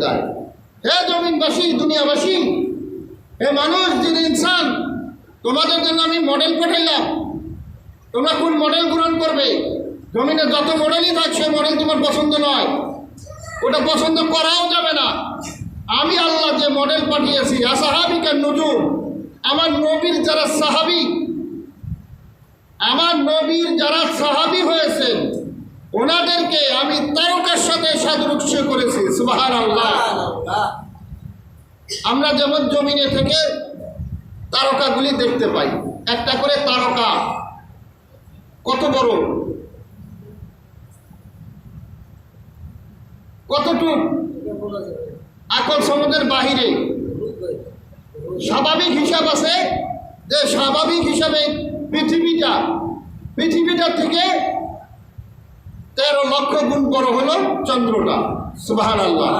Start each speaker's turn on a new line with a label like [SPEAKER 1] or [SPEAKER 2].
[SPEAKER 1] যায়। হে জমিনবাসী, দুনিয়াবাসী, হে মানুষ, যিনি ইনসান, তোমাদের জন্য আমি মডেল পাঠাইলাম। তোমরা কোন মডেল গ্রহণ করবে? জমিনে যত মডেলই থাক, সে মডেল তোমার পছন্দ নয়, ওটা পছন্দ করাও যাবে না। আমি আল্লাহ যে মডেল পাঠিয়েছি, আসহাবিকা নুজুম, আমার নবীর যারা সাহাবী, আমার নবীর যারা সাহাবী হয়েছে, ওনাদেরকে আমি তারকার সাথে সাদৃশ্য করেছি। সুবহানাল্লাহ। আমরা যেমন জমিনে থেকে তারকাগুলি দেখতে পাই, একটা করে তারকা কত বড়, কতটুক আকল সমুদ্রের বাহিরে। স্বাভাবিক হিসাব আছে যে স্বাভাবিক হিসাবে পৃথিবীটা থেকে 13 লক্ষ গুণ বড় হলো চন্দ্রটা। সুবহানাল্লাহ।